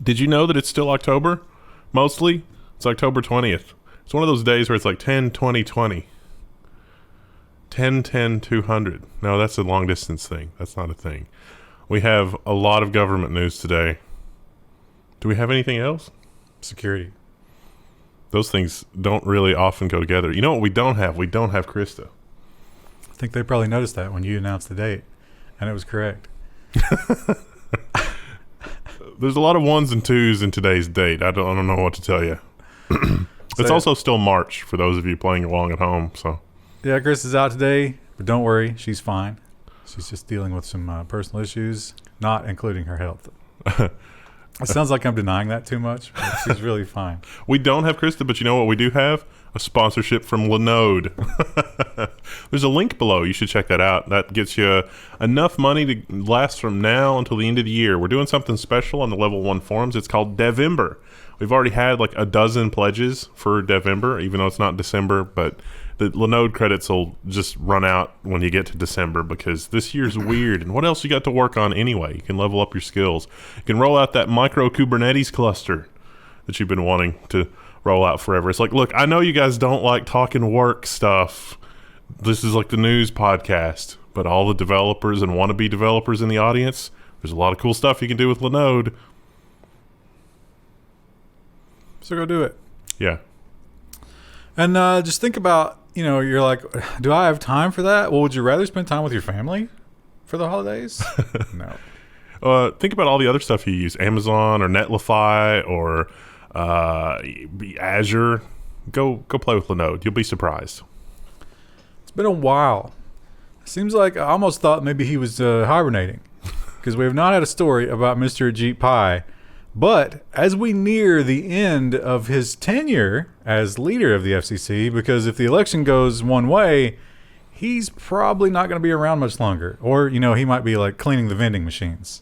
Did you know that it's still October? Mostly, it's October 20th. It's one of those days where it's like 10, 20, 20. 10, 10, 200. No, that's a long distance thing. That's not a thing. We have a lot of government news today. Do we have anything else? Security. Those things don't really often go together. You know what we don't have? We don't have Krista. I think they probably noticed that when you announced the date, and it was correct. There's a lot of ones and twos in today's date. I don't know what to tell you. It's also still March for those of you playing along at home. So yeah, Chris is out today, but don't worry, she's fine. She's just dealing with some personal issues, not including her health. It sounds like I'm denying that too much, but she's really fine. We don't have Krista, but you know what we do have? A sponsorship from Linode. There's a link below. You should check that out. That gets you enough money to last from now until the end of the year. We're doing something special on the Level 1 forums. It's called Devember. We've already had like a dozen pledges for Devember, even though it's not December, but the Linode credits will just run out when you get to December because this year's weird. And what else you got to work on anyway? You can level up your skills. You can roll out that micro Kubernetes cluster that you've been wanting to roll out forever. It's like, look, I know you guys don't like talking work stuff. This is like the news podcast, but all the developers and wannabe developers in the audience, there's a lot of cool stuff you can do with Linode. So go do it. Yeah. And just think about, you're like, do I have time for that? Well, would you rather spend time with your family for the holidays? No. Think about all the other stuff you use, Amazon or Netlify or Azure. Go play with Linode. You'll be surprised. It's been a while. Seems like I almost thought maybe he was hibernating because we have not had a story about Mr. Ajit Pai. But as we near the end of his tenure as leader of the FCC, because if the election goes one way, he's probably not going to be around much longer. Or, he might be like cleaning the vending machines.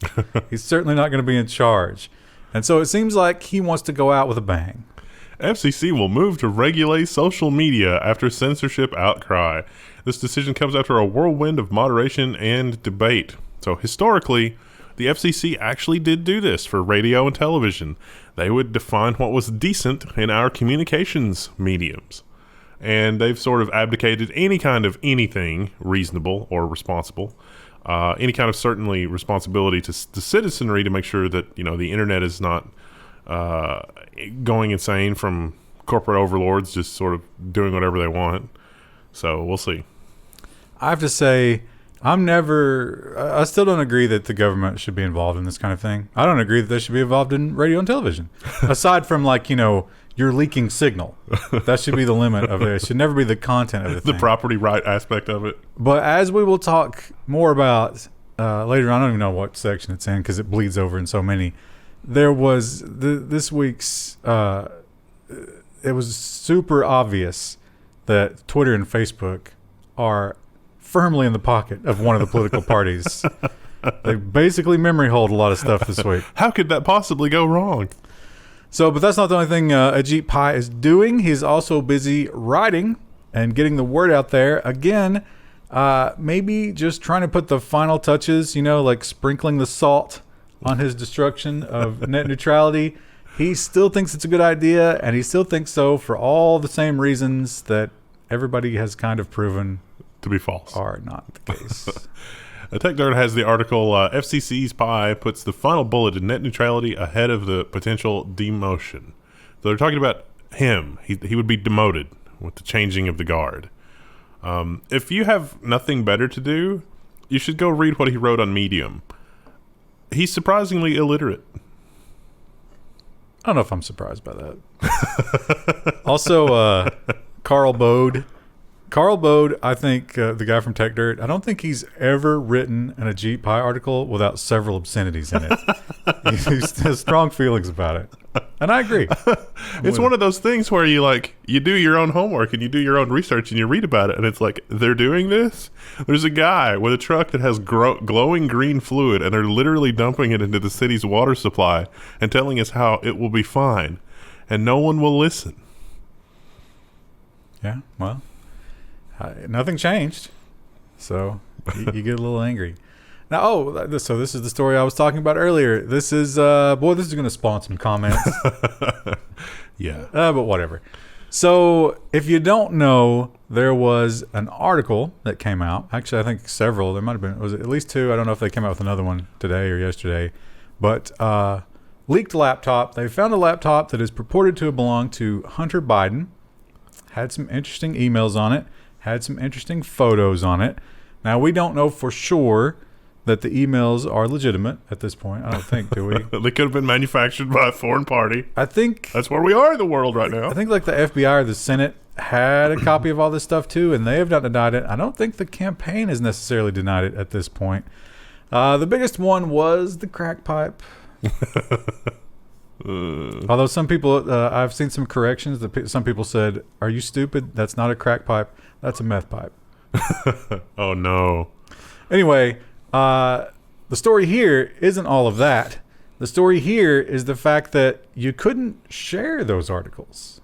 He's certainly not going to be in charge. And so it seems like he wants to go out with a bang. FCC will move to regulate social media after censorship outcry. This decision comes after a whirlwind of moderation and debate. So historically, the FCC actually did do this for radio and television. They would define what was decent in our communications mediums. And they've sort of abdicated any kind of anything reasonable or responsible, any kind of certainly responsibility to the citizenry to make sure that, the internet is not going insane from corporate overlords just sort of doing whatever they want. So we'll see. I have to say, I still don't agree that the government should be involved in this kind of thing. I don't agree that they should be involved in radio and television. Aside from you're leaking signal. That should be the limit of it. It should never be the content of the thing. The property right aspect of it. But as we will talk more about later on, I don't even know what section it's in because it bleeds over in so many. There was this week's, it was super obvious that Twitter and Facebook are firmly in the pocket of one of the political parties. They basically memory hold a lot of stuff this week. How could that possibly go wrong? So, but that's not the only thing Ajit Pai is doing. He's also busy writing and getting the word out there. Again, maybe just trying to put the final touches, like sprinkling the salt on his destruction of net neutrality. He still thinks it's a good idea, and he still thinks so for all the same reasons that everybody has kind of proven to be false. Are not the case. TechDirt has the article, FCC's Pi puts the final bullet in net neutrality ahead of the potential demotion. So they're talking about him. He would be demoted with the changing of the guard. If you have nothing better to do, you should go read what he wrote on Medium. He's surprisingly illiterate. I don't know if I'm surprised by that. Also, Carl Bode, I think the guy from TechDirt, I don't think he's ever written an Ajit Pai article without several obscenities in it. He has strong feelings about it. And I agree. It's one of those things where you do your own homework and you do your own research and you read about it and it's like, they're doing this? There's a guy with a truck that has glowing green fluid and they're literally dumping it into the city's water supply and telling us how it will be fine. And no one will listen. Yeah, well, nothing changed. So you get a little angry. Now, so this is the story I was talking about earlier. This is, this is going to spawn some comments. Yeah. But whatever. So, if you don't know, there was an article that came out. Actually, I think several. There might have been, was it at least two? I don't know if they came out with another one today or yesterday. But leaked laptop. They found a laptop that is purported to belong to Hunter Biden. Had some interesting emails on it. Had some interesting photos on it. Now, we don't know for sure that the emails are legitimate at this point. I don't think, do we? They could have been manufactured by a foreign party. I think that's where we are in the world right now. I think like the FBI or the Senate had a copy of all this stuff too, and they have not denied it. I don't think the campaign has necessarily denied it at this point. The biggest one was the crack pipe. Although some people, I've seen some corrections. Some people said, "Are you stupid? That's not a crack pipe. That's a meth pipe." Oh no. Anyway, the story here isn't all of that. The story here is the fact that you couldn't share those articles.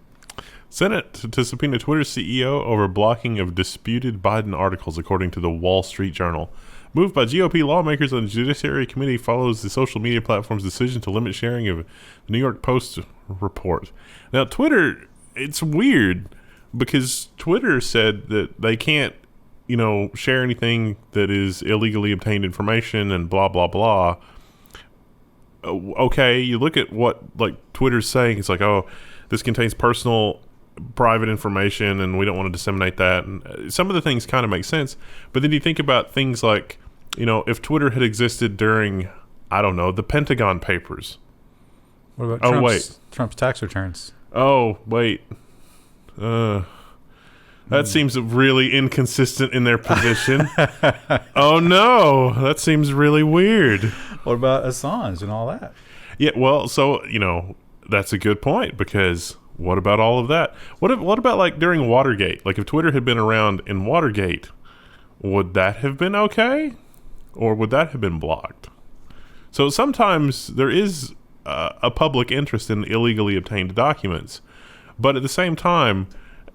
Senate to subpoena Twitter's CEO over blocking of disputed Biden articles, according to the Wall Street Journal. Moved by GOP lawmakers on the Judiciary Committee follows the social media platform's decision to limit sharing of the New York Post report. Now, Twitter, it's weird because Twitter said that they can't, share anything that is illegally obtained information and blah, blah, blah. Okay, you look at what, Twitter's saying. It's like, oh, this contains personal, private information, and we don't want to disseminate that. And some of the things kind of make sense. But then you think about things like, if Twitter had existed during, I don't know, the Pentagon Papers. What about Trump's tax returns? Oh, wait. That seems really inconsistent in their position. Oh, no. That seems really weird. What about Assange and all that? Yeah, well, so, that's a good point, because what about all of that? What about, during Watergate? If Twitter had been around in Watergate, would that have been okay? Or would that have been blocked? So sometimes there is a public interest in illegally obtained documents. But at the same time,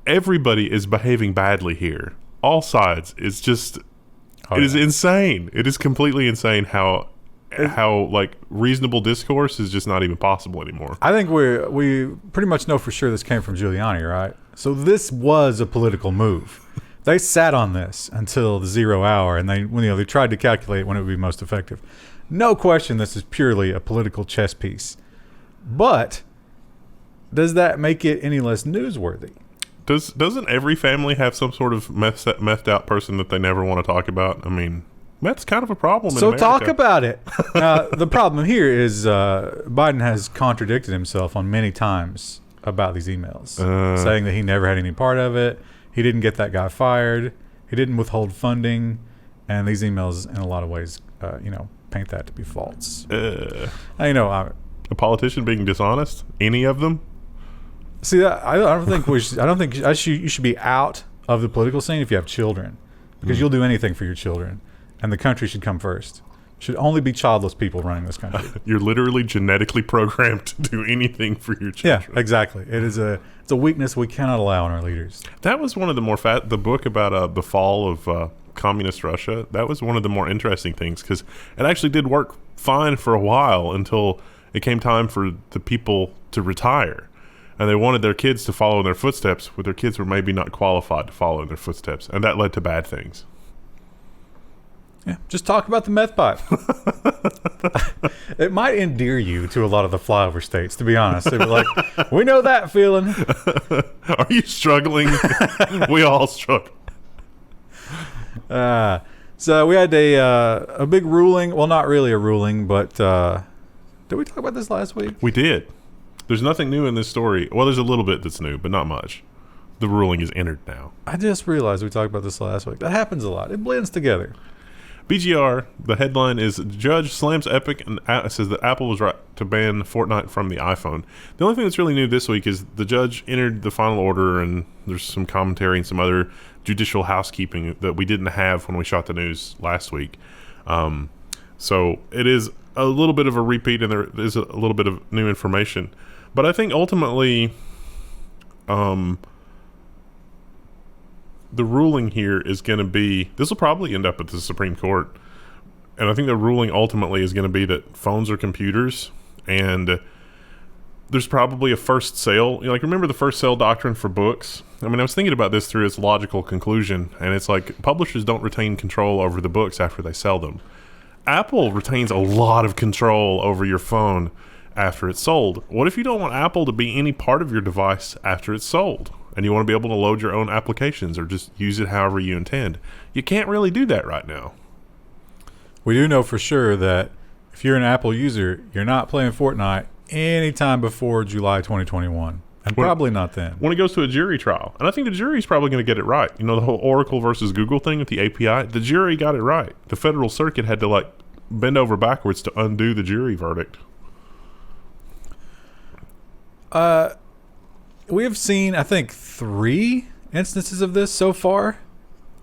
everybody is behaving badly here. All sides. It's just, it is insane. It is completely insane how reasonable discourse is just not even possible anymore. I think we pretty much know for sure this came from Giuliani, right? So this was a political move. They sat on this until the 0 hour, and they tried to calculate when it would be most effective. No question, this is purely a political chess piece. But does that make it any less newsworthy? Doesn't every family have some sort of methed out person that they never want to talk about? I mean, that's kind of a problem. So in America. Talk about it. Now, the problem here is Biden has contradicted himself on many times about these emails, saying that he never had any part of it. He didn't get that guy fired. He didn't withhold funding, and these emails, in a lot of ways, paint that to be false. A politician being dishonest? Any of them? See, I don't think you should be out of the political scene if you have children, because you'll do anything for your children, and the country should come first. Should only be childless people running this country. You're literally genetically programmed to do anything for your children. Yeah, exactly. It's a weakness we cannot allow in our leaders. That was one of the more the book about the fall of communist Russia. That was one of the more interesting things, because it actually did work fine for a while until it came time for the people to retire. And they wanted their kids to follow in their footsteps, but their kids were maybe not qualified to follow in their footsteps. And that led to bad things. Yeah, just talk about the meth pipe. It might endear you to a lot of the flyover states, to be honest. They were like, we know that feeling. Are you struggling? We all struggle. So we had a big ruling. Well, not really a ruling, but did we talk about this last week? We did. There's nothing new in this story. Well, there's a little bit that's new, but not much. The ruling is entered now. I just realized we talked about this last week. That happens a lot. It blends together. BGR, the headline is, Judge slams Epic and says that Apple was right to ban Fortnite from the iPhone. The only thing that's really new this week is the judge entered the final order, and there's some commentary and some other judicial housekeeping that we didn't have when we shot the news last week. So it is a little bit of a repeat, and there is a little bit of new information. But I think ultimately, the ruling here is going to be, this will probably end up at the Supreme Court. And I think the ruling ultimately is going to be that phones are computers, and there's probably a first sale. Like, remember the first sale doctrine for books? I mean, I was thinking about this through its logical conclusion, and it's like publishers don't retain control over the books after they sell them. Apple retains a lot of control over your phone after it's sold. What if you don't want Apple to be any part of your device after it's sold, and you want to be able to load your own applications or just use it however you intend? You can't really do that right now. We do know for sure that if you're an Apple user, you're not playing Fortnite anytime before July 2021. And probably not then. When it goes to a jury trial. And I think the jury's probably going to get it right. You know, the whole Oracle versus Google thing with the API? The jury got it right. The Federal Circuit had to, like, bend over backwards to undo the jury verdict. We have seen, I think, 3 instances of this so far.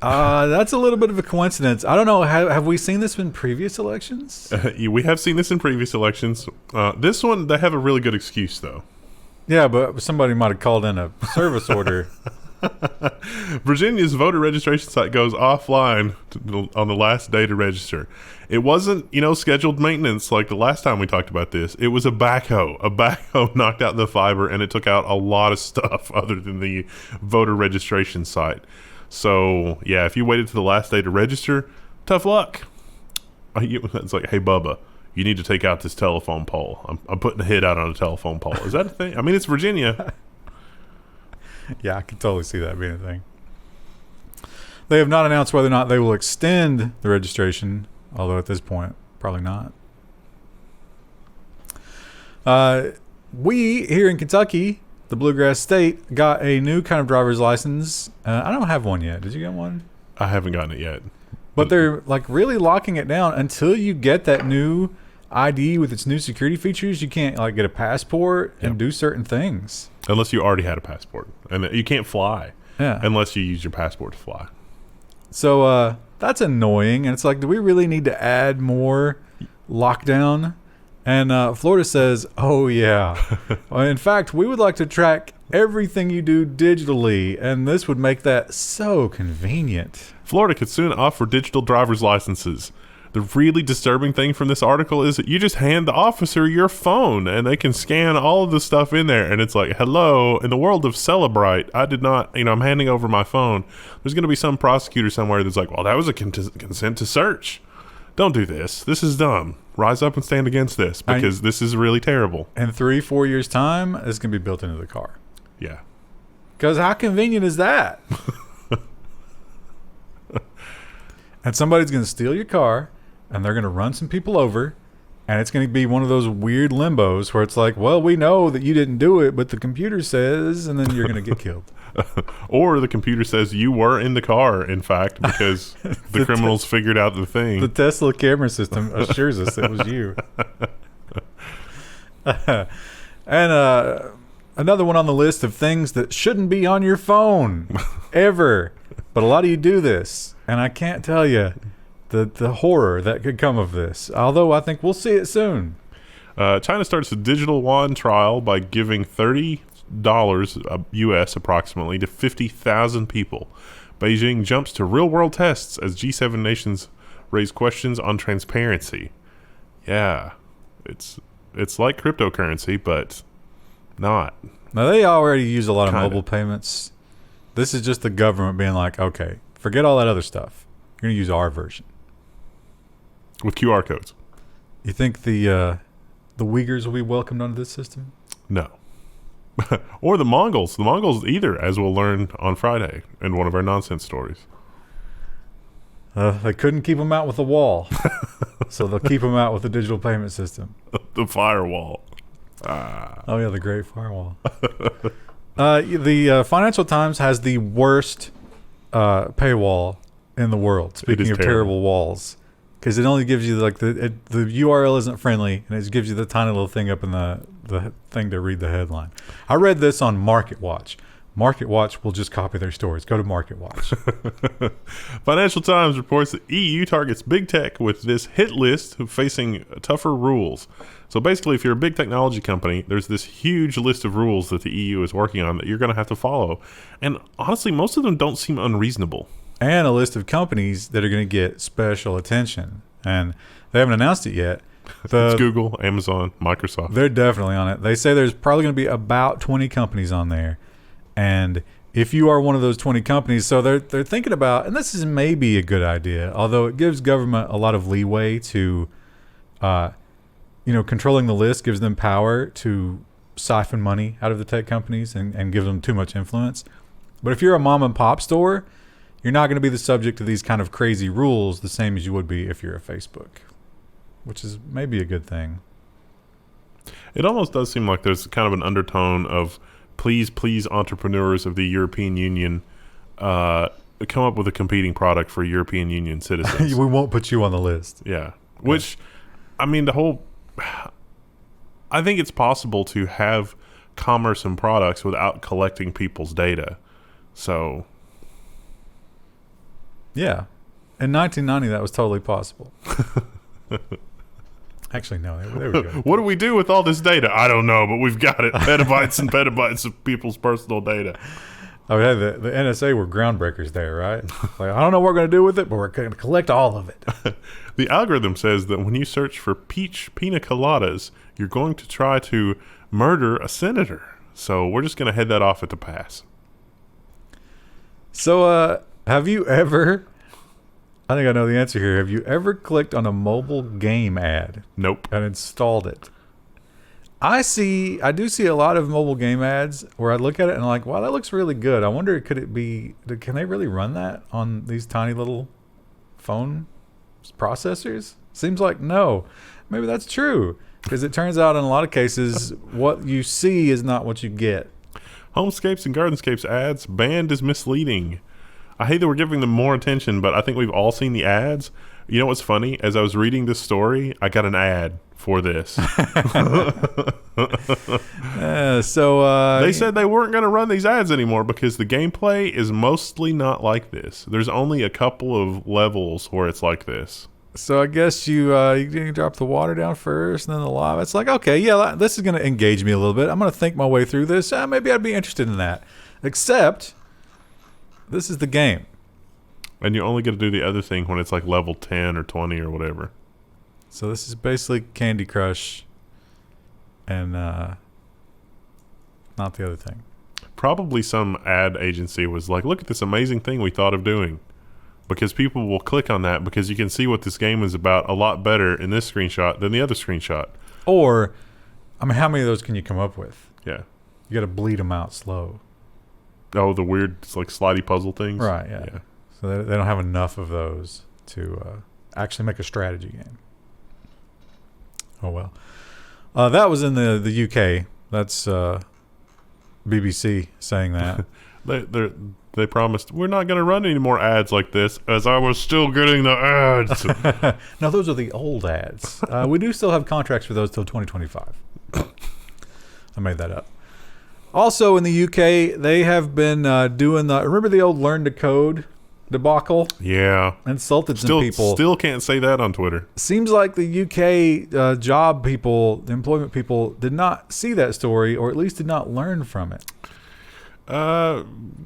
That's a little bit of a coincidence. I don't know. Have we seen this in previous elections? We have seen this in previous elections. This one, they have a really good excuse, though. Yeah, but somebody might have called in a service order. Virginia's voter registration site goes offline on the last day to register. It wasn't, scheduled maintenance like the last time we talked about this. It was a backhoe. A backhoe knocked out the fiber, and it took out a lot of stuff other than the voter registration site. So, yeah, if you waited to the last day to register, tough luck. It's like, hey, Bubba, you need to take out this telephone pole. I'm putting a hit out on a telephone pole. Is that a thing? I mean, it's Virginia. Yeah, I can totally see that being a thing. They have not announced whether or not they will extend the registration, although at this point, probably not. We, here in Kentucky, the Bluegrass State, got a new kind of driver's license. I don't have one yet. Did you get one? I haven't gotten it yet. But they're like really locking it down until you get that new ID with its new security features. You can't like get a passport and do certain things. Unless you already had a passport. And you can't fly unless you use your passport to fly. So that's annoying. And it's like, do we really need to add more lockdown? And Florida says, oh, yeah. In fact, we would like to track everything you do digitally, and this would make that so convenient. Florida could soon offer digital driver's licenses. The really disturbing thing from this article is that you just hand the officer your phone, and they can scan all of the stuff in there, and it's like, hello, in the world of Celebrite, I did not, I'm handing over my phone. There's going to be some prosecutor somewhere that's like, well, that was a consent to search. Don't do this. This is dumb. Rise up and stand against this because this is really terrible. In 3-4 years' time, it's going to be built into the car. Yeah. Because how convenient is that? And somebody's going to steal your car, and they're going to run some people over, and it's going to be one of those weird limbos where it's like, well, we know that you didn't do it, but the computer says, and then you're going to get killed. Or the computer says you were in the car, in fact, because the criminals figured out the thing. The Tesla camera system assures us it was you. And another one on the list of things that shouldn't be on your phone ever. But a lot of you do this, and I can't tell you the horror that could come of this. Although I think we'll see it soon. China starts a digital yuan trial by giving $30 US approximately to 50,000 people. Beijing jumps to real-world tests as G7 nations raise questions on transparency. Yeah, it's like cryptocurrency, but not. Now, they already use a lot of mobile payments. This is just the government being like, okay, forget all that other stuff. You're going to use our version. With QR codes. You think the Uyghurs will be welcomed under this system? No. Or the Mongols. The Mongols either, as we'll learn on Friday in one of our nonsense stories. They couldn't keep them out with a wall. So they'll keep them out with the digital payment system. The firewall. Oh, yeah, the Great Firewall. The Financial Times has the worst paywall in the world. Speaking of terrible walls. Because it only gives you, like, the URL isn't friendly, and it just gives you the tiny little thing up in the thing to read the headline. I read this on MarketWatch. MarketWatch will just copy their stories. Go to MarketWatch. Financial Times reports that EU targets big tech with this hit list facing tougher rules. So basically, if you're a big technology company, there's this huge list of rules that the EU is working on that you're going to have to follow. And honestly, most of them don't seem unreasonable. And a list of companies that are going to get special attention. and they haven't announced it yet. It's Google, Amazon, Microsoft. They're definitely on it. They say there's probably going to be about 20 companies on there, and if you are one of those 20 companies, so they're thinking about, and this is maybe a good idea, although it gives government a lot of leeway to, controlling the list gives them power to siphon money out of the tech companies and gives them too much influence. But if you're a mom and pop store, you're not going to be the subject to these kind of crazy rules the same as you would be if you're a Facebook, which is maybe a good thing. It almost does seem like there's kind of an undertone of please entrepreneurs of the European Union come up with a competing product for European Union citizens. We won't put you on the list. Yeah. Which, I mean, I think it's possible to have commerce and products without collecting people's data. So. Yeah. In 1990, that was totally possible. Actually, no, they were good. What do we do with all this data? I don't know, but we've got it. Petabytes and petabytes of people's personal data. Oh, yeah, the NSA were groundbreakers there, right? Like, I don't know what we're going to do with it, but we're going to collect all of it. The algorithm says that when you search for peach pina coladas, you're going to try to murder a senator. So we're just going to head that off at the pass. So have you ever... I think I know the answer here. Have you ever clicked on a mobile game ad? Nope. And installed it? I do see a lot of mobile game ads where I look at it and I'm like, wow, that looks really good. I wonder, can they really run that on these tiny little phone processors? Seems like no. Maybe that's true, because it turns out in a lot of cases, what you see is not what you get. Homescapes and Gardenscapes ads banned as misleading. I hate that we're giving them more attention, but I think we've all seen the ads. You know what's funny? As I was reading this story, I got an ad for this. They said they weren't going to run these ads anymore because the gameplay is mostly not like this. There's only a couple of levels where it's like this. So I guess you drop the water down first and then the lava. It's like, okay, yeah, this is going to engage me a little bit. I'm going to think my way through this. Maybe I'd be interested in that. Except... this is the game. And you only get to do the other thing when it's like level 10 or 20 or whatever. So this is basically Candy Crush and not the other thing. Probably some ad agency was like, look at this amazing thing we thought of doing. Because people will click on that because you can see what this game is about a lot better in this screenshot than the other screenshot. Or, I mean, how many of those can you come up with? Yeah. You got to bleed them out slow. Oh, the weird, like slidey puzzle things? Right, yeah. So they don't have enough of those to actually make a strategy game. Oh, well. That was in the UK. That's BBC saying that. They promised, we're not going to run any more ads like this, as I was still getting the ads. No, those are the old ads. We do still have contracts for those till 2025. I made that up. Also in the UK, they have been doing remember the old learn to code debacle? Yeah. Insulted some people. Still can't say that on Twitter. Seems like the UK job people, the employment people, did not see that story, or at least did not learn from it.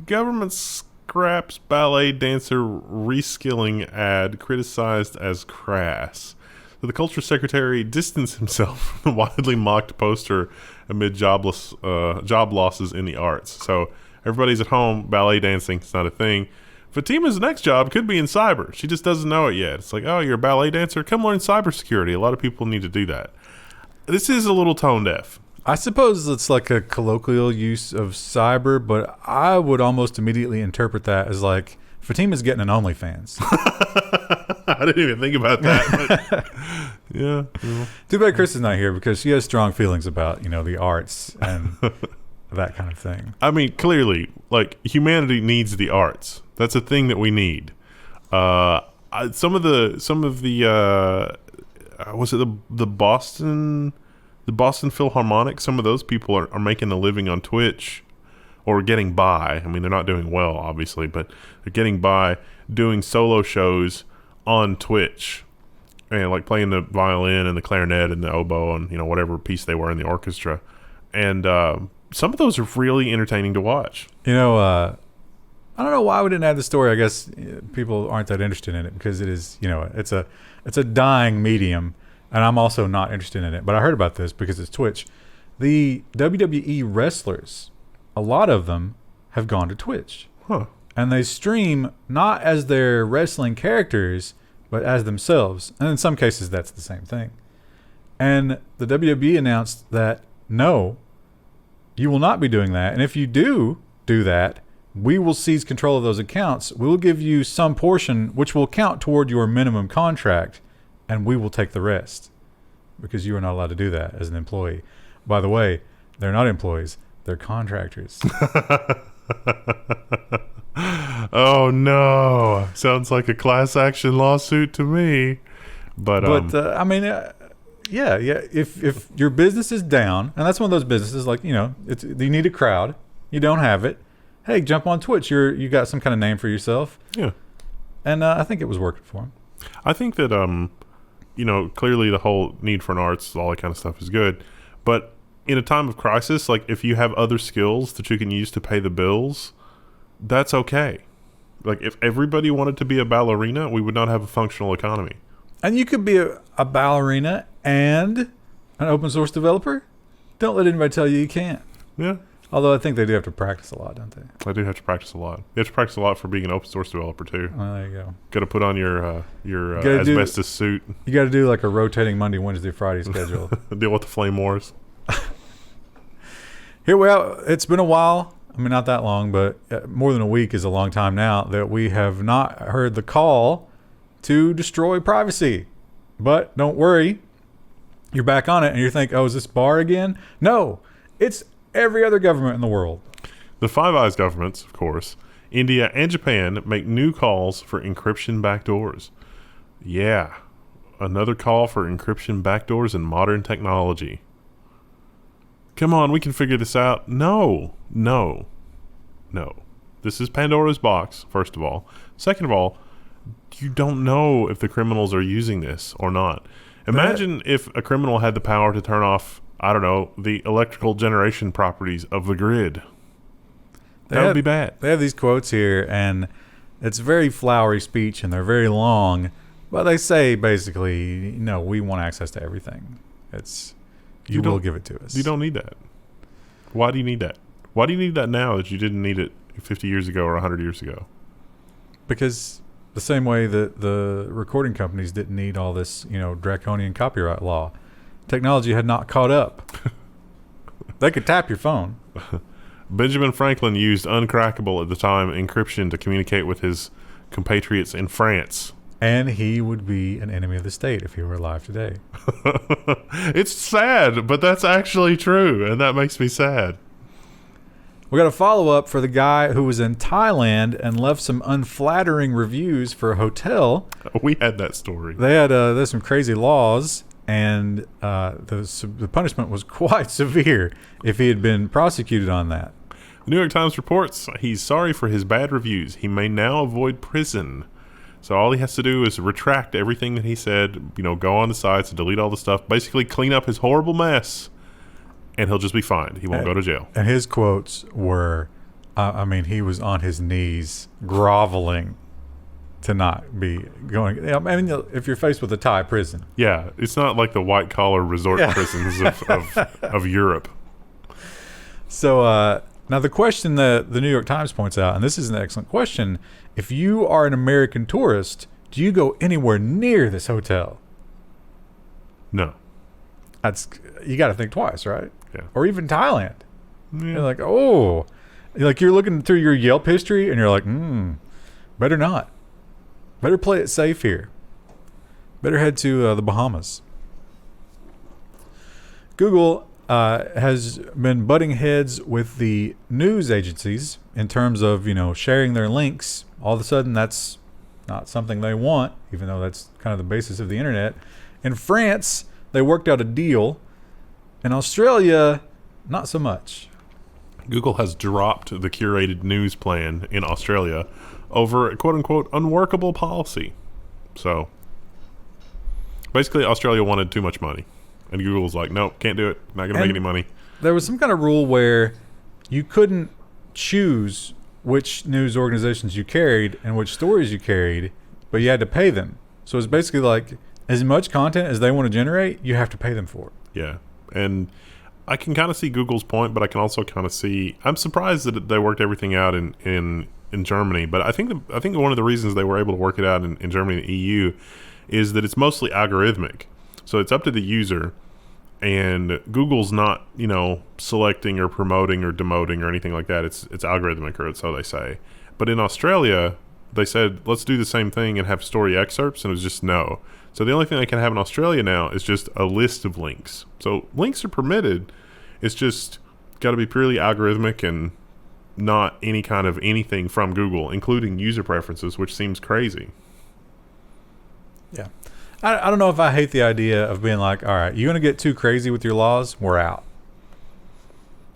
Government scraps ballet dancer reskilling ad criticized as crass. So the culture secretary distanced himself from the widely mocked poster amid job losses in the arts. So everybody's at home, ballet dancing, it's not a thing. Fatima's next job could be in cyber. She just doesn't know it yet. It's like, oh, you're a ballet dancer? Come learn cybersecurity. A lot of people need to do that. This is a little tone deaf. I suppose it's like a colloquial use of cyber, but I would almost immediately interpret that as like, Fatima's getting an OnlyFans. I didn't even think about that. But yeah. Too bad Chris is not here because she has strong feelings about, the arts and that kind of thing. I mean, clearly, like, humanity needs the arts. That's a thing that we need. Some of the was it the Boston Philharmonic? Some of those people are making a living on Twitch, or getting by. I mean, they're not doing well, obviously, but they're getting by doing solo shows on Twitch, and like playing the violin and the clarinet and the oboe and whatever piece they were in the orchestra. And some of those are really entertaining to watch. I I don't know why we didn't add the story. I guess people aren't that interested in it because it is, it's a dying medium, and I'm also not interested in it. But I heard about this because it's Twitch. The WWE wrestlers, a lot of them have gone to Twitch. Huh. And they stream not as their wrestling characters, but as themselves. And in some cases, that's the same thing. And the WWE announced that, no, you will not be doing that. And if you do that, we will seize control of those accounts. We will give you some portion, which will count toward your minimum contract, and we will take the rest. Because you are not allowed to do that as an employee. By the way, they're not employees. They're contractors. Oh no! Sounds like a class action lawsuit to me. But I mean, yeah. If your business is down, and that's one of those businesses, like you need a crowd, you don't have it. Hey, jump on Twitch. You got some kind of name for yourself. Yeah. And I think it was working for him. I think that clearly the whole need for an arts, all that kind of stuff is good, but in a time of crisis, like if you have other skills that you can use to pay the bills, that's okay. Like if everybody wanted to be a ballerina, we would not have a functional economy. And you could be a ballerina and an open source developer. Don't let anybody tell you can't. Yeah. Although I think they do have to practice a lot, don't they? I do have to practice a lot. You have to practice a lot for being an open source developer too. Well, there you go. Got to put on your asbestos suit. You got to do like a rotating Monday, Wednesday, Friday schedule. Deal with the flame wars. Here we are. It's been a while. I mean, not that long, but more than a week is a long time now that we have not heard the call to destroy privacy. But don't worry. You're back on it and you think, oh, is this Barr again? No, it's every other government in the world. The Five Eyes governments, of course, India and Japan make new calls for encryption backdoors. Yeah, another call for encryption backdoors in modern technology. Come on, we can figure this out. No. This is Pandora's box, first of all. Second of all, you don't know if the criminals are using this or not. Imagine if a criminal had the power to turn off, I don't know, the electrical generation properties of the grid. That would be bad. They have these quotes here, and it's very flowery speech, and they're very long. But they say, basically, no, we want access to everything. You will give it to us. You don't need that. Why do you need that? Why do you need that now that you didn't need it 50 years ago or 100 years ago? Because the same way that the recording companies didn't need all this, draconian copyright law. Technology had not caught up. They could tap your phone. Benjamin Franklin used uncrackable at the time encryption to communicate with his compatriots in France. And he would be an enemy of the state if he were alive today. It's sad, but that's actually true, and that makes me sad. We got a follow-up for the guy who was in Thailand and left some unflattering reviews for a hotel. We had that story. They had there's some crazy laws, and the punishment was quite severe if he had been prosecuted on that. The New York Times reports he's sorry for his bad reviews. He may now avoid prison. So all he has to do is retract everything that he said, go on the sites and delete all the stuff, basically clean up his horrible mess, and he'll just be fine. He won't go to jail. And his quotes were, he was on his knees groveling to not be going. If you're faced with a Thai prison. Yeah, it's not like the white-collar resort prisons of Europe. So now the question that the New York Times points out, and this is an excellent question, if you are an American tourist, do you go anywhere near this hotel? No. You got to think twice, right? Yeah. Or even Thailand. Yeah. You're like, you're looking through your Yelp history, and you're like, better not. Better play it safe here. Better head to the Bahamas. Google has been butting heads with the news agencies in terms of, sharing their links. All of a sudden, that's not something they want, even though that's kind of the basis of the internet. In France, they worked out a deal. In Australia, not so much. Google has dropped the curated news plan in Australia over a quote-unquote unworkable policy. So, basically, Australia wanted too much money. And Google was like, nope, can't do it. Not going to make any money. There was some kind of rule where you couldn't choose which news organizations you carried and which stories you carried, but you had to pay them. So it's basically like as much content as they want to generate, you have to pay them for it. Yeah. And I can kind of see Google's point, but I can also kind of see, I'm surprised that they worked everything out in Germany, but I think one of the reasons they were able to work it out in Germany and the EU is that it's mostly algorithmic. So it's up to the user, and Google's not, selecting or promoting or demoting or anything like that. It's algorithmic, or so they say. But in Australia, they said, let's do the same thing and have story excerpts, and it was just no. So the only thing they can have in Australia now is just a list of links. So links are permitted. It's just got to be purely algorithmic and not any kind of anything from Google, including user preferences, which seems crazy. Yeah. I don't know if I hate the idea of being like, all right, you're going to get too crazy with your laws, we're out.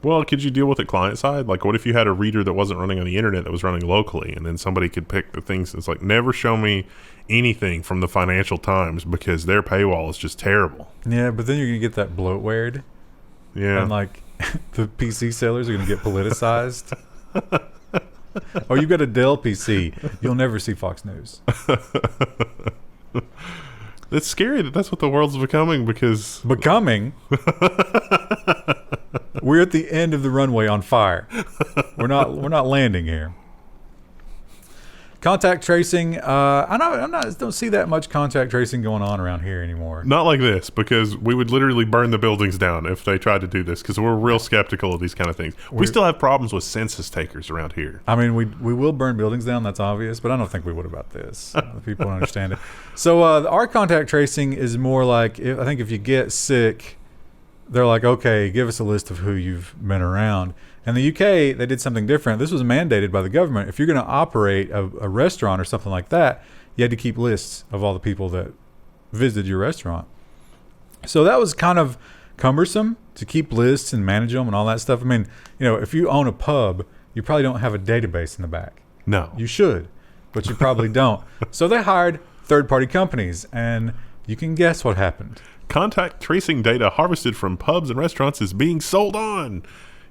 Well, could you deal with it client side? Like, what if you had a reader that wasn't running on the internet, that was running locally, and then somebody could pick the things that's like, never show me anything from the Financial Times because their paywall is just terrible. Yeah, but then you're going to get that bloatware. Yeah. And like the PC sellers are going to get politicized. Oh, you got a Dell PC. You'll never see Fox News. It's scary that that's what the world's becoming, because... Becoming? We're at the end of the runway on fire. We're not landing here. Contact tracing. I don't see that much contact tracing going on around here anymore. Not like this, because we would literally burn the buildings down if they tried to do this, because we're real skeptical of these kind of things. We still have problems with census takers around here. I mean, we will burn buildings down, that's obvious, but I don't think we would about this. The people don't understand it. So our contact tracing is more like, I think if you get sick, they're like, okay, give us a list of who you've been around. In the UK, they did something different. This was mandated by the government. If you're going to operate a restaurant or something like that, you had to keep lists of all the people that visited your restaurant. So that was kind of cumbersome to keep lists and manage them and all that stuff. I mean, if you own a pub, you probably don't have a database in the back. No. You should, but you probably don't. So they hired third-party companies, and you can guess what happened. Contact tracing data harvested from pubs and restaurants is being sold on.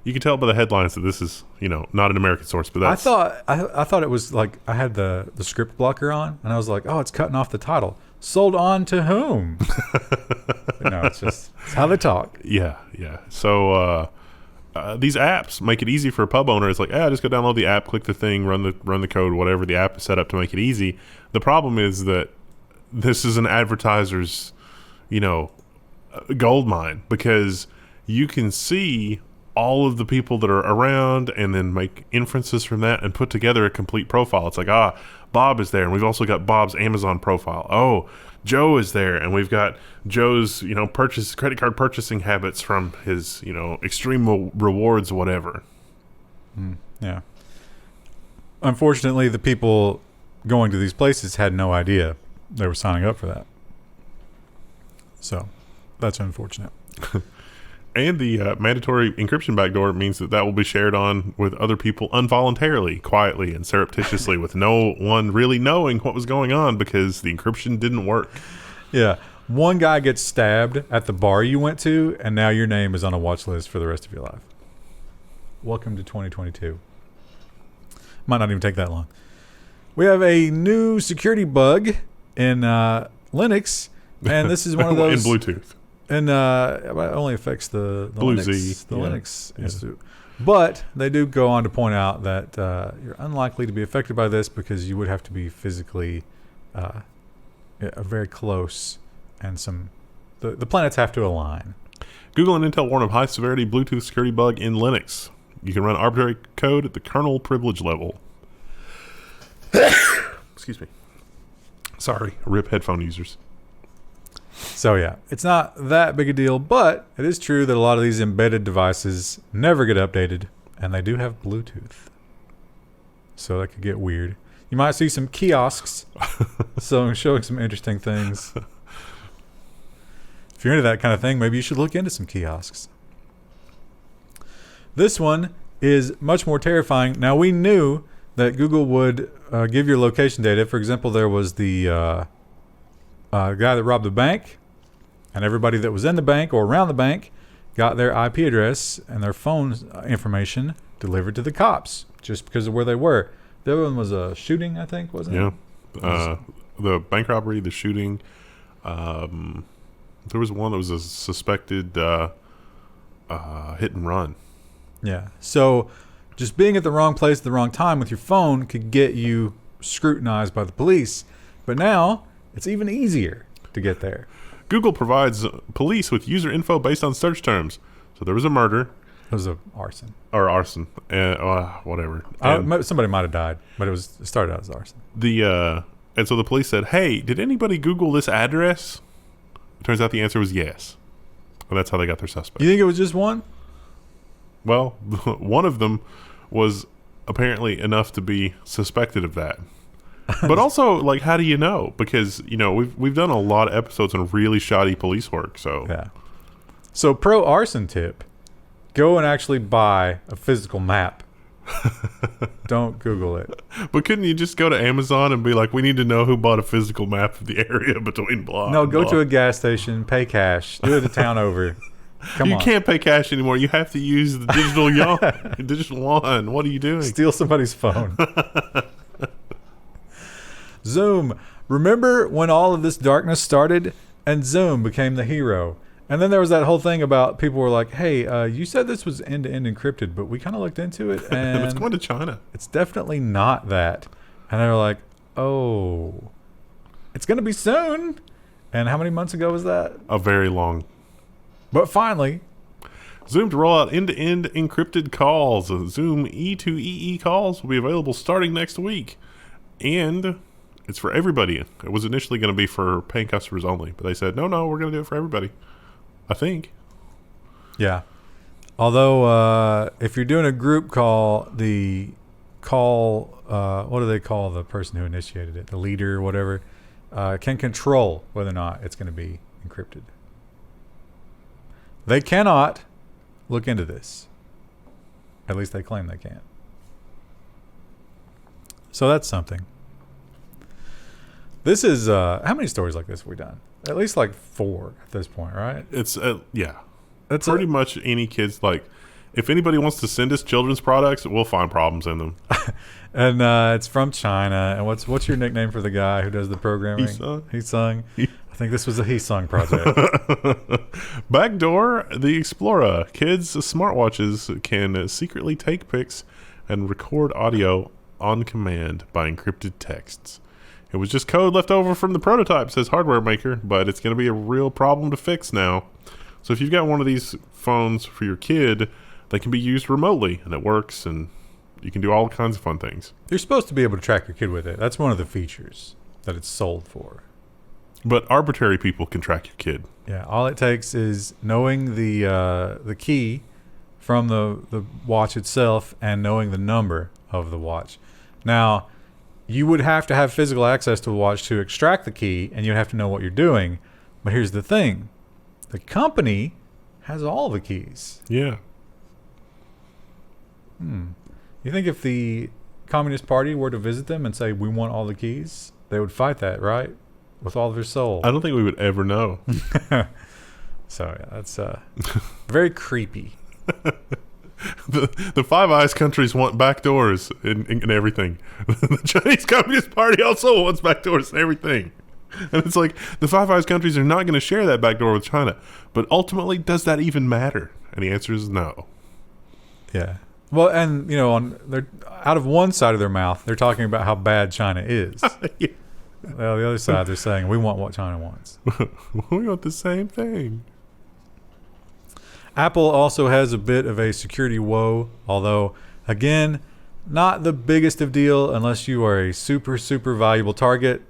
You can tell by the headlines that this is, not an American source, but that's... I thought it was like I had the script blocker on, and I was like, oh, it's cutting off the title. Sold on to whom? But no, it's how they talk. Yeah. So these apps make it easy for a pub owner. It's like, just go download the app, click the thing, run the code, whatever the app is set up to make it easy. The problem is that this is an advertiser's, gold mine, because you can see all of the people that are around and then make inferences from that and put together a complete profile. It's like, Bob is there, and we've also got Bob's Amazon profile. Oh, Joe is there, and we've got Joe's, credit card purchasing habits from his, extreme rewards, whatever. Yeah. Unfortunately, the people going to these places had no idea they were signing up for that. So that's unfortunate. And the mandatory encryption backdoor means that will be shared on with other people involuntarily, quietly, and surreptitiously, with no one really knowing what was going on because the encryption didn't work. Yeah. One guy gets stabbed at the bar you went to, and now your name is on a watch list for the rest of your life. Welcome to 2022. Might not even take that long. We have a new security bug in Linux, and this is one of those... in Bluetooth. And it only affects the Blue Linux, Z. Linux Institute. But they do go on to point out that you're unlikely to be affected by this because you would have to be physically very close, and the planets have to align. Google and Intel warn of high-severity Bluetooth security bug in Linux. You can run arbitrary code at the kernel privilege level. Excuse me. Sorry, rip headphone users. So yeah, it's not that big a deal, but it is true that a lot of these embedded devices never get updated, and they do have Bluetooth. So that could get weird. You might see some kiosks showing some interesting things. If you're into that kind of thing, maybe you should look into some kiosks. This one is much more terrifying. Now, we knew that Google would give your location data. For example, there was the guy that robbed the bank, and everybody that was in the bank or around the bank got their IP address and their phone information delivered to the cops. just because of where they were. The other one was a shooting, I think, wasn't it? Yeah. The bank robbery, the shooting. There was one that was a suspected hit and run. Yeah. So just being at the wrong place at the wrong time with your phone could get you scrutinized by the police. But now it's even easier to get there. Google provides police with user info based on search terms. So there was a murder. It was a arson. Or arson. Whatever. Somebody might have died, but it started out as arson. And so the police said, hey, did anybody Google this address? Turns out the answer was yes. And that's how they got their suspect. You think it was just one? Well, one of them was apparently enough to be suspected of that. But also, like, how do you know? Because, we've done a lot of episodes on really shoddy police work. So yeah. So pro arson tip, go and actually buy a physical map. Don't Google it. But couldn't you just go to Amazon and be like, we need to know who bought a physical map of the area between blah No, and go blah. to a gas station, pay cash, do it the town over. Come on. You can't pay cash anymore. You have to use the digital yuan. Digital yuan. What are you doing? Steal somebody's phone. Zoom. Remember when all of this darkness started and Zoom became the hero? And then there was that whole thing about people were like, hey, you said this was end-to-end encrypted, but we kind of looked into it, and it's going to China. It's definitely not that. And they were like, oh, it's going to be soon. And how many months ago was that? A very long. But finally. Zoom to roll out end-to-end encrypted calls. Zoom E2EE calls will be available starting next week. And it's for everybody. It was initially going to be for paying customers only, but they said, no, we're going to do it for everybody. I think. Yeah. Although, if you're doing a group call, what do they call the person who initiated it? The leader or whatever, can control whether or not it's going to be encrypted. They cannot look into this. At least they claim they can. So that's something. This is, how many stories like this have we done? At least like 4 at this point, right? It's, yeah. That's pretty much any kids, like, if anybody wants to send us children's products, we'll find problems in them. And it's from China. And what's your nickname for the guy who does the programming? He-sung. I think this was a he-sung project. Backdoor the Xplora. Kids' smartwatches can secretly take pics and record audio on command by encrypted texts. It was just code left over from the prototype, says hardware maker, but it's going to be a real problem to fix now. So if you've got one of these phones for your kid, they can be used remotely, and it works, and you can do all kinds of fun things. You're supposed to be able to track your kid with it. That's one of the features that it's sold for. But arbitrary people can track your kid. Yeah, all it takes is knowing the key from the watch itself and knowing the number of the watch. Now, you would have to have physical access to the watch to extract the key, and you'd have to know what you're doing. But here's the thing. The company has all the keys. Yeah. You think if the Communist Party were to visit them and say, we want all the keys, they would fight that, right? With all of their soul. I don't think we would ever know. So, yeah, that's very creepy. The Five Eyes countries want backdoors in everything. The Chinese Communist Party also wants backdoors in everything. And it's like, the Five Eyes countries are not going to share that backdoor with China. But ultimately, does that even matter? And the answer is no. Yeah. Well, and, they're out of one side of their mouth, they're talking about how bad China is. Yeah. Well, the other side, they're saying, we want what China wants. We want the same thing. Apple also has a bit of a security woe, although, again, not the biggest of deal unless you are a super, super valuable target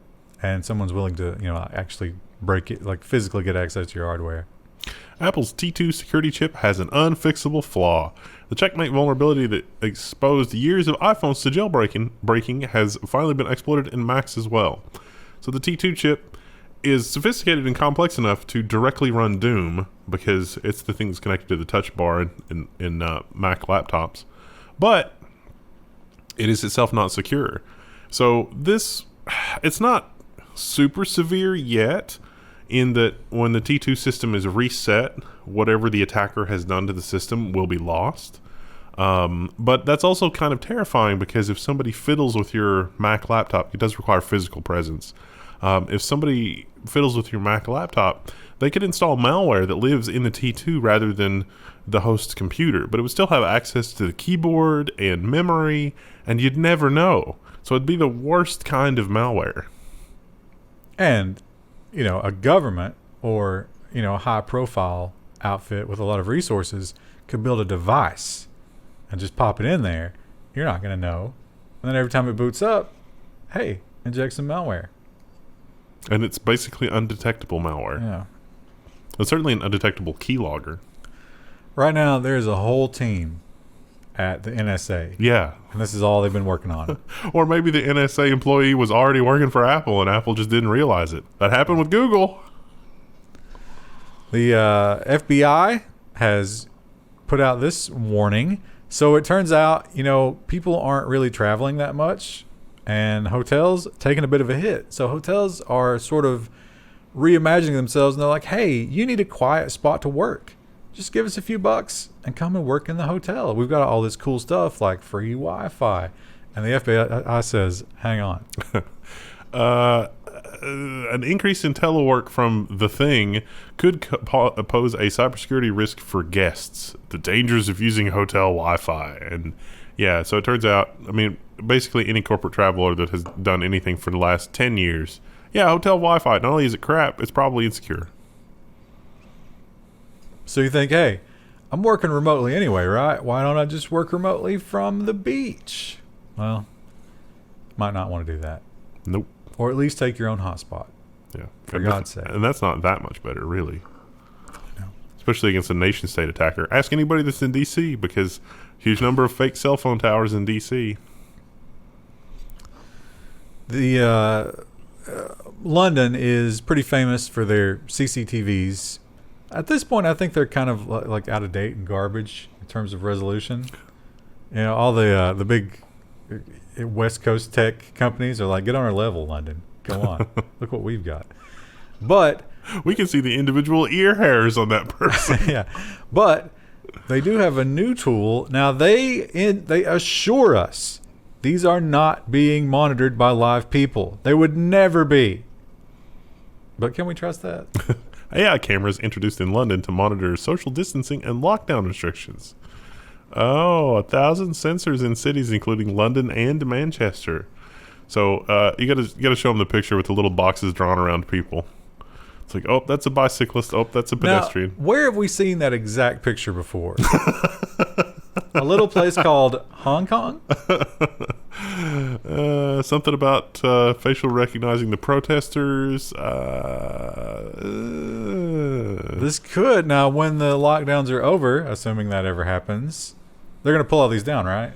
and someone's willing to, actually break it, like physically get access to your hardware. Apple's T2 security chip has an unfixable flaw. The checkmate vulnerability that exposed years of iPhones to jailbreaking has finally been exploited in Macs as well. So the T2 chip is sophisticated and complex enough to directly run Doom because it's the thing that's connected to the touch bar in Mac laptops. But it is itself not secure. So it's not super severe yet, in that when the T2 system is reset, whatever the attacker has done to the system will be lost. But that's also kind of terrifying because if somebody fiddles with your Mac laptop, it does require physical presence. If somebody fiddles with your Mac laptop, they could install malware that lives in the T2 rather than the host's computer, but it would still have access to the keyboard and memory, and you'd never know. So it'd be the worst kind of malware. And, a government or, a high-profile outfit with a lot of resources could build a device and just pop it in there. You're not going to know. And then every time it boots up, hey, inject some malware. And it's basically undetectable malware. Yeah. It's certainly an undetectable keylogger. Right now, there's a whole team at the NSA. Yeah. And this is all they've been working on. Or maybe the NSA employee was already working for Apple and Apple just didn't realize it. That happened with Google. The FBI has put out this warning. So it turns out, people aren't really traveling that much, and hotels taking a bit of a hit. So hotels are sort of reimagining themselves, and they're like, hey, you need a quiet spot to work. Just give us a few bucks and come and work in the hotel. We've got all this cool stuff like free Wi-Fi. And the FBI says, hang on. An increase in telework from the thing could pose a cybersecurity risk for guests. The dangers of using hotel Wi-Fi. And yeah, so it turns out, basically any corporate traveler that has done anything for the last 10 years, hotel Wi-Fi, not only is it crap, it's probably insecure. So you think, hey, I'm working remotely anyway, right? Why don't I just work remotely from the beach? Well, might not want to do that. Nope. Or at least take your own hotspot. Yeah. For God's sake. And that's not that much better, really. No. Especially against a nation-state attacker. Ask anybody that's in D.C. because huge number of fake cell phone towers in D.C. The London is pretty famous for their CCTVs. At this point, I think they're kind of like out of date and garbage in terms of resolution. All the big West Coast tech companies are like, get on our level, London. Go on. Look what we've got. But we can see the individual ear hairs on that person. yeah. But they do have a new tool. Now, they assure us these are not being monitored by live people. They would never be. But can we trust that? AI cameras introduced in London to monitor social distancing and lockdown restrictions. 1,000 sensors in cities including London and Manchester. So you gotta show them the picture with the little boxes drawn around people. It's like, oh, that's a bicyclist. Oh, that's a pedestrian. Now, where have we seen that exact picture before? A little place called Hong Kong? Something about facial recognizing the protesters. This could. Now, when the lockdowns are over, assuming that ever happens, they're going to pull all these down, right?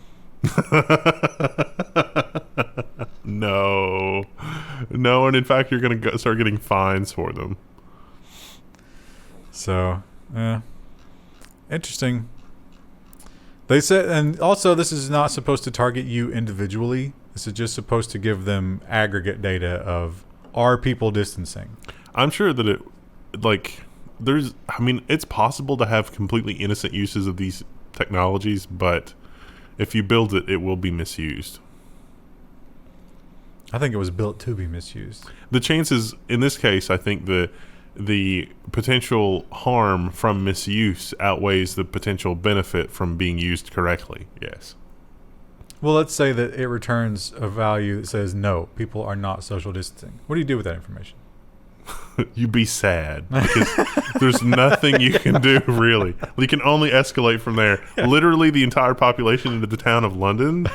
No, and in fact, you're going to start getting fines for them. So, interesting. They said, and also this is not supposed to target you individually. This is just supposed to give them aggregate data of, are people distancing? I'm sure that it's possible to have completely innocent uses of these technologies, but if you build it, it will be misused. I think it was built to be misused. The chances, in this case, I think the potential harm from misuse outweighs the potential benefit from being used correctly. Yes. Well, let's say that it returns a value that says, no, people are not social distancing. What do you do with that information? You be sad because there's nothing you can do, really. You can only escalate from there. Literally the entire population into the town of London,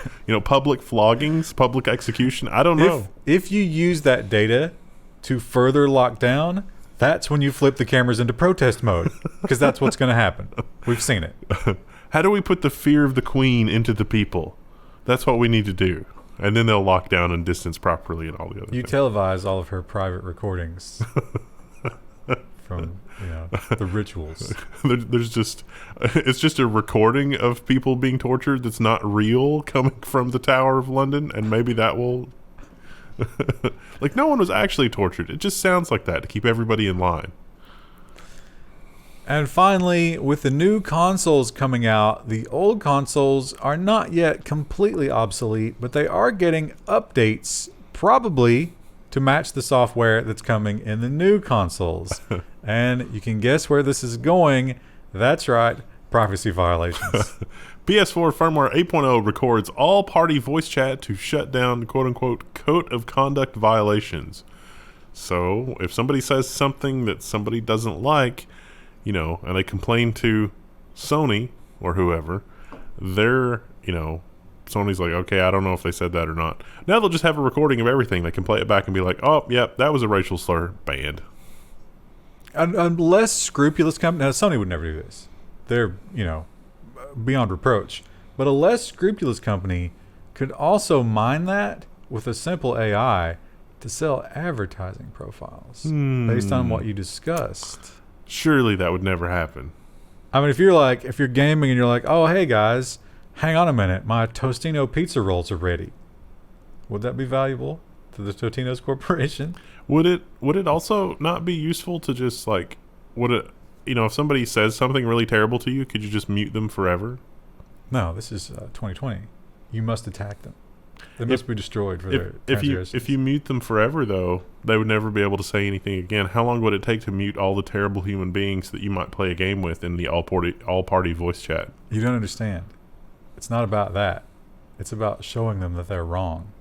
public floggings, public execution. I don't know. If you use that data to further lock down, that's when you flip the cameras into protest mode, because that's what's going to happen. We've seen it. How do we put the fear of the Queen into the people? That's what we need to do. And then they'll lock down and distance properly and all the other things. You televise all of her private recordings from the rituals. It's just a recording of people being tortured that's not real coming from the Tower of London, and maybe that will... no one was actually tortured. It just sounds like that to keep everybody in line. And finally, with the new consoles coming out, the old consoles are not yet completely obsolete, but they are getting updates, probably to match the software that's coming in the new consoles. And you can guess where this is going. That's right, privacy violations. PS4 firmware 8.0 records all party voice chat to shut down quote-unquote code of conduct violations. So if somebody says something that somebody doesn't like, you know, and they complain to Sony or whoever, they're, you know, Sony's like, okay, I don't know if they said that or not. Now they'll just have a recording of everything. They can play it back and be like, oh, yep, that was a racial slur. Banned. A less scrupulous company, now Sony would never do this. They're, you know, beyond reproach. But a less scrupulous company could also mine that with a simple AI to sell advertising profiles based on what you discussed. Surely that would never happen. I mean, if you're gaming and you're like, oh, hey guys, hang on a minute, my Tostino pizza rolls are ready. Would that be valuable to the Totino's Corporation? Would it also not be useful to just like, if somebody says something really terrible to you, could you just mute them forever? No, this is 2020. You must attack them. They must be destroyed for their transgressions. If you mute them forever, though, they would never be able to say anything again. How long would it take to mute all the terrible human beings that you might play a game with in the all-party voice chat? You don't understand. It's not about that. It's about showing them that they're wrong.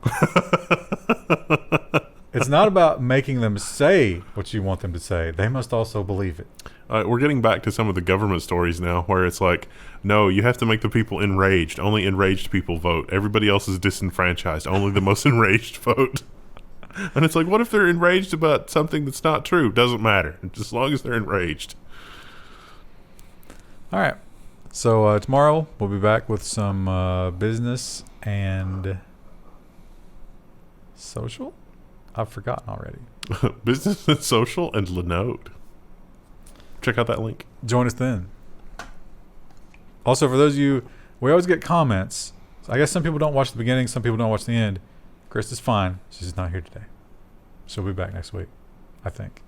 It's not about making them say what you want them to say. They must also believe it. We're getting back to some of the government stories now where it's like, no, you have to make the people enraged. Only enraged people vote. Everybody else is disenfranchised. Only the most enraged vote. And it's like, what if they're enraged about something that's not true? Doesn't matter. Just as long as they're enraged. All right. So tomorrow we'll be back with some business and social. I've forgotten already. Business and social and Linode. Check out that link. Join us then. Also, for those of you, we always get comments. So I guess some people don't watch the beginning, some people don't watch the end. Chris is fine. She's just not here today. She'll be back next week, I think.